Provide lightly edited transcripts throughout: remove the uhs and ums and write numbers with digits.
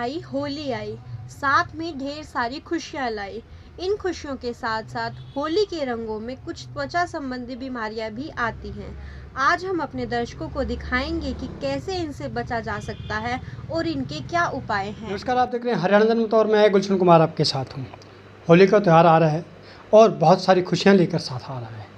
आई होली आई, साथ में ढेर सारी खुशियाँ लाई। इन खुशियों के साथ साथ होली के रंगों में कुछ त्वचा संबंधी बीमारियां भी आती हैं। आज हम अपने दर्शकों को दिखाएंगे कि कैसे इनसे बचा जा सकता है और इनके क्या उपाय हैं। नमस्कार, आप देख रहे हैं हरियाणा जनमत और मैं गुलशन कुमार आपके साथ हूँ। होली का त्यौहार आ रहा है और बहुत सारी खुशियाँ लेकर साथ आ रहा है।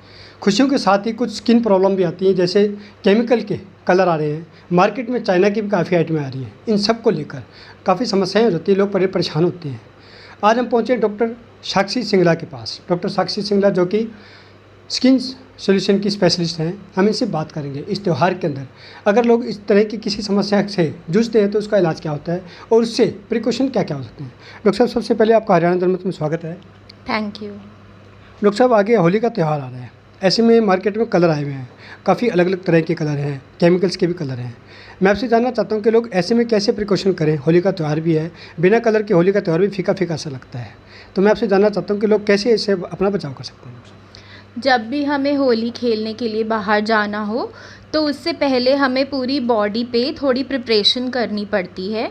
खुशियों के साथ ही कुछ स्किन प्रॉब्लम भी आती हैं, जैसे केमिकल के कलर आ रहे हैं। मार्केट में चाइना की भी काफ़ी आइटमें आ रही हैं। इन सब को लेकर काफ़ी समस्याएं होती हैं, लोग बड़े परेशान होते हैं। आज हम पहुँचे डॉक्टर साक्षी सिंगला के पास। डॉक्टर साक्षी सिंगला जो कि स्किन सॉल्यूशन की स्पेशलिस्ट हैं, हम इनसे बात करेंगे इस त्यौहार के अंदर अगर लोग इस तरह की किसी समस्या से जूझते हैं तो उसका इलाज क्या होता है और उससे प्रिकॉशन क्या क्या हो सकते हैं। डॉक्टर साहब, सबसे पहले आपका हरियाणा जनमत में स्वागत है। Thank you. डॉक्टर साहब, आगे होली का त्यौहार आ रहा है, ऐसे में मार्केट में कलर आए हुए हैं, काफ़ी अलग अलग तरह के कलर हैं, केमिकल्स के भी कलर हैं। मैं आपसे जानना चाहता हूँ कि लोग ऐसे में कैसे प्रिकॉशन करें। होली का त्यौहार भी है, बिना कलर के होली का त्यौहार भी फीका फीका सा लगता है, तो मैं आपसे जानना चाहता हूँ कि लोग कैसे इससे अपना बचाव कर सकते हैं। जब भी हमें होली खेलने के लिए बाहर जाना हो तो उससे पहले हमें पूरी बॉडी पे थोड़ी प्रिपरेशन करनी पड़ती है।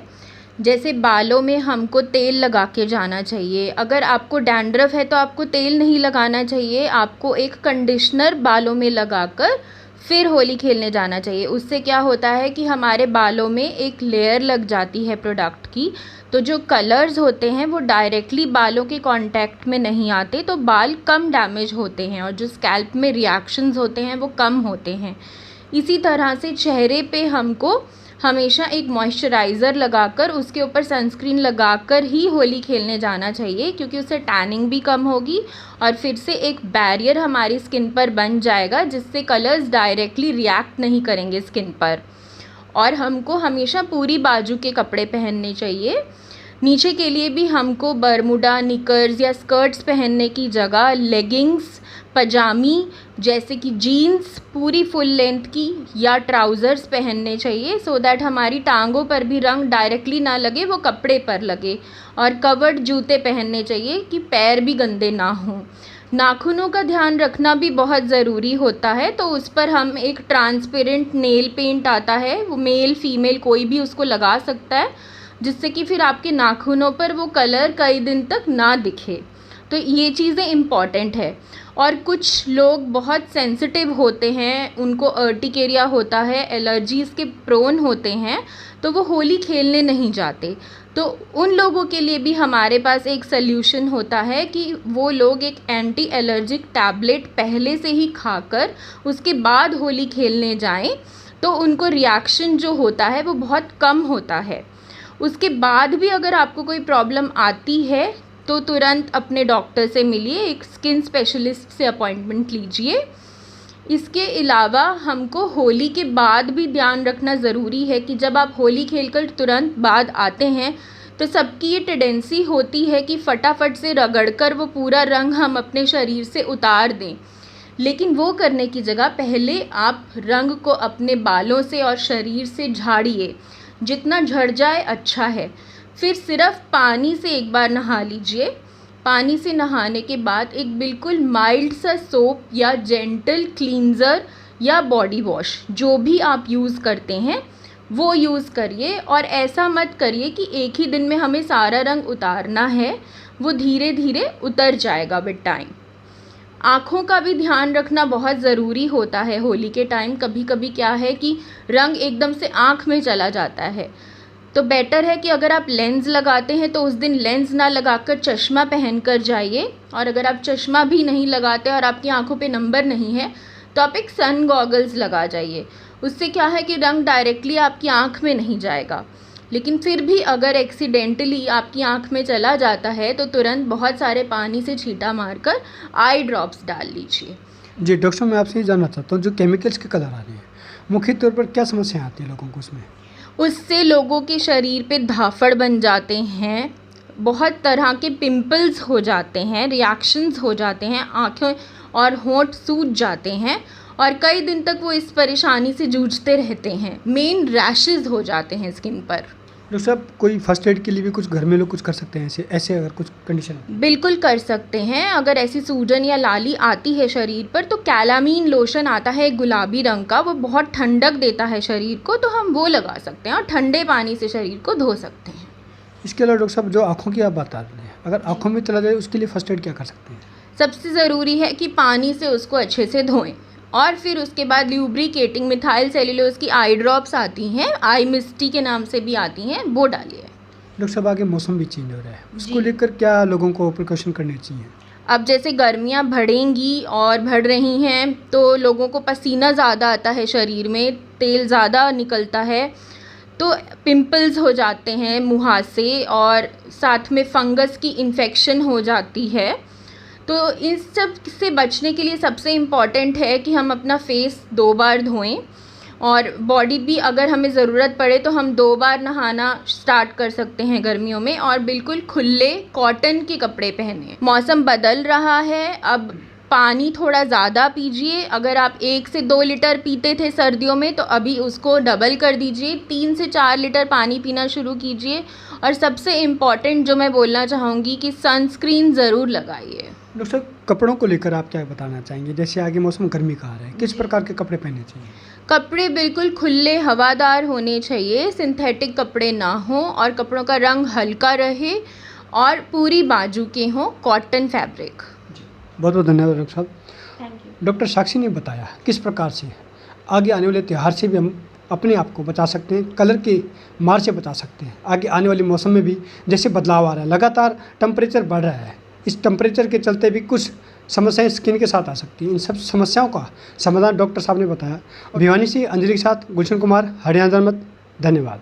जैसे बालों में हमको तेल लगा के जाना चाहिए। अगर आपको डैंड्रफ है तो आपको तेल नहीं लगाना चाहिए, आपको एक कंडीशनर बालों में लगाकर फिर होली खेलने जाना चाहिए। उससे क्या होता है कि हमारे बालों में एक लेयर लग जाती है प्रोडक्ट की, तो जो कलर्स होते हैं वो डायरेक्टली बालों के कांटेक्ट में नहीं आते, तो बाल कम डैमेज होते हैं और जो स्कैल्प में रिएक्शंस होते हैं वो कम होते हैं। इसी तरह से चेहरे पे हमको हमेशा एक मॉइस्चराइज़र लगाकर उसके ऊपर सनस्क्रीन लगाकर ही होली खेलने जाना चाहिए, क्योंकि उससे टैनिंग भी कम होगी और फिर से एक बैरियर हमारी स्किन पर बन जाएगा जिससे कलर्स डायरेक्टली रिएक्ट नहीं करेंगे स्किन पर। और हमको हमेशा पूरी बाजू के कपड़े पहनने चाहिए। नीचे के लिए भी हमको बरमूडा, निकर्स या स्कर्ट्स पहनने की जगह लेगिंग्स, पजामी जैसे कि जीन्स पूरी फुल लेंथ की या ट्राउज़र्स पहनने चाहिए, सो दैट हमारी टांगों पर भी रंग डायरेक्टली ना लगे, वो कपड़े पर लगे। और कवर्ड जूते पहनने चाहिए कि पैर भी गंदे ना हों। नाखूनों का ध्यान रखना भी बहुत ज़रूरी होता है, तो उस पर हम एक ट्रांसपेरेंट नेल पेंट आता है, वो मेल फीमेल कोई भी उसको लगा सकता है, जिससे कि फिर आपके नाखूनों पर वो कलर कई दिन तक ना दिखे। तो ये चीज़ें इम्पॉर्टेंट है। और कुछ लोग बहुत सेंसिटिव होते हैं, उनको अर्टिकेरिया होता है, एलर्जीज़ के प्रोन होते हैं, तो वो होली खेलने नहीं जाते। तो उन लोगों के लिए भी हमारे पास एक सल्यूशन होता है कि वो लोग एक एंटी एलर्जिक टैबलेट पहले से ही खाकर उसके बाद होली खेलने जाएं, तो उनको रिएक्शन जो होता है वो बहुत कम होता है। उसके बाद भी अगर आपको कोई प्रॉब्लम आती है तो तुरंत अपने डॉक्टर से मिलिए, एक स्किन स्पेशलिस्ट से अपॉइंटमेंट लीजिए। इसके अलावा हमको होली के बाद भी ध्यान रखना ज़रूरी है कि जब आप होली खेलकर तुरंत बाद आते हैं तो सबकी ये टेंडेंसी होती है कि फटाफट से रगड़कर वो पूरा रंग हम अपने शरीर से उतार दें, लेकिन वो करने की जगह पहले आप रंग को अपने बालों से और शरीर से झाड़िए, जितना झड़ जाए अच्छा है। फिर सिर्फ पानी से एक बार नहा लीजिए। पानी से नहाने के बाद एक बिल्कुल माइल्ड सा सोप या जेंटल क्लींजर या बॉडी वॉश जो भी आप यूज़ करते हैं वो यूज़ करिए। और ऐसा मत करिए कि एक ही दिन में हमें सारा रंग उतारना है, वो धीरे धीरे उतर जाएगा विद टाइम। आँखों का भी ध्यान रखना बहुत ज़रूरी होता है होली के टाइम। कभी कभी क्या है कि रंग एकदम से आँख में चला जाता है, तो बेटर है कि अगर आप लेंस लगाते हैं तो उस दिन लेंस ना लगाकर चश्मा पहन कर जाइए। और अगर आप चश्मा भी नहीं लगाते और आपकी आंखों पे नंबर नहीं है तो आप एक सन गॉगल्स लगा जाइए। उससे क्या है कि रंग डायरेक्टली आपकी आंख में नहीं जाएगा, लेकिन फिर भी अगर एक्सीडेंटली आपकी आंख में चला जाता है तो तुरंत बहुत सारे पानी से छींटा मारकर आई ड्रॉप्स डाल लीजिए। जी डॉक्टर साहब, मैं आपसे ये जानना चाहता हूँ, जो केमिकल्स के कलर आ रहे हैं मुख्य तौर पर क्या समस्याएं आती हैं लोगों को उसमें? उससे लोगों के शरीर पे धाफड़ बन जाते हैं, बहुत तरह के पिंपल्स हो जाते हैं, रिएक्शंस हो जाते हैं, आँखें और होंठ सूज जाते हैं और कई दिन तक वो इस परेशानी से जूझते रहते हैं। मेन रैशेस हो जाते हैं स्किन पर। डॉक्टर साहब, कोई फर्स्ट एड के लिए भी कुछ घर में लोग कुछ कर सकते हैं ऐसे अगर कुछ कंडीशन? बिल्कुल कर सकते हैं। अगर ऐसी सूजन या लाली आती है शरीर पर तो कैलामीन लोशन आता है गुलाबी रंग का, वो बहुत ठंडक देता है शरीर को, तो हम वो लगा सकते हैं और ठंडे पानी से शरीर को धो सकते हैं। इसके अलावा डॉक्टर साहब जो आँखों की आप बता रहे हैं, अगर आँखों में चला जाए उसके लिए फर्स्ट एड क्या कर सकते हैं? सबसे ज़रूरी है कि पानी से उसको अच्छे से धोएं और फिर उसके बाद ल्यूब्रिकेटिंग मिथाइल सेल्यूलोज की आई ड्रॉप्स आती हैं, आई मिस्टी के नाम से भी आती हैं, वो डालिए। डॉक्टर साहब आगे मौसम भी चेंज हो रहा है, उसको जी। लेकर क्या लोगों को प्रिकॉशन करने चाहिए? अब जैसे गर्मियाँ बढ़ेंगी और बढ़ रही हैं तो लोगों को पसीना ज़्यादा आता है, शरीर में तेल ज़्यादा निकलता है, तो पिंपल्स हो जाते हैं मुहासे और साथ में फंगस की इन्फेक्शन हो जाती है। तो इस सब से बचने के लिए सबसे इम्पॉर्टेंट है कि हम अपना फेस 2 बार धोएं और बॉडी भी अगर हमें ज़रूरत पड़े तो हम 2 बार नहाना स्टार्ट कर सकते हैं गर्मियों में, और बिल्कुल खुले कॉटन के कपड़े पहने। मौसम बदल रहा है, अब पानी थोड़ा ज़्यादा पीजिए। अगर आप 1 से 2 लीटर पीते थे सर्दियों में तो अभी उसको डबल कर दीजिए, 3 से 4 लीटर पानी पीना शुरू कीजिए। और सबसे इम्पॉर्टेंट जो मैं बोलना चाहूँगी कि सनस्क्रीन ज़रूर लगाइए। डॉक्टर साहब कपड़ों को लेकर आप क्या बताना चाहेंगे? जैसे आगे मौसम गर्मी का आ रहा है, किस प्रकार के कपड़े पहनने चाहिए? कपड़े बिल्कुल खुले हवादार होने चाहिए, सिंथेटिक कपड़े ना हो और कपड़ों का रंग हल्का रहे और पूरी बाजू के हों, कॉटन फैब्रिक। बहुत बहुत धन्यवाद डॉक्टर साहब। Thank you. डॉक्टर साक्षी ने बताया किस प्रकार से आगे आने वाले त्यौहार से भी हम अपने आप को बचा सकते हैं, कलर के मार से बचा सकते हैं। आगे आने वाले मौसम में भी जैसे बदलाव आ रहा है, लगातार टेम्परेचर बढ़ रहा है, इस टेम्परेचर के चलते भी कुछ समस्याएं स्किन के साथ आ सकती हैं। इन सब समस्याओं का समाधान डॉक्टर साहब ने बताया। भिवानी से अंजलि के साथ गुलशन कुमार, हरियाणा जनमत। धन्यवाद।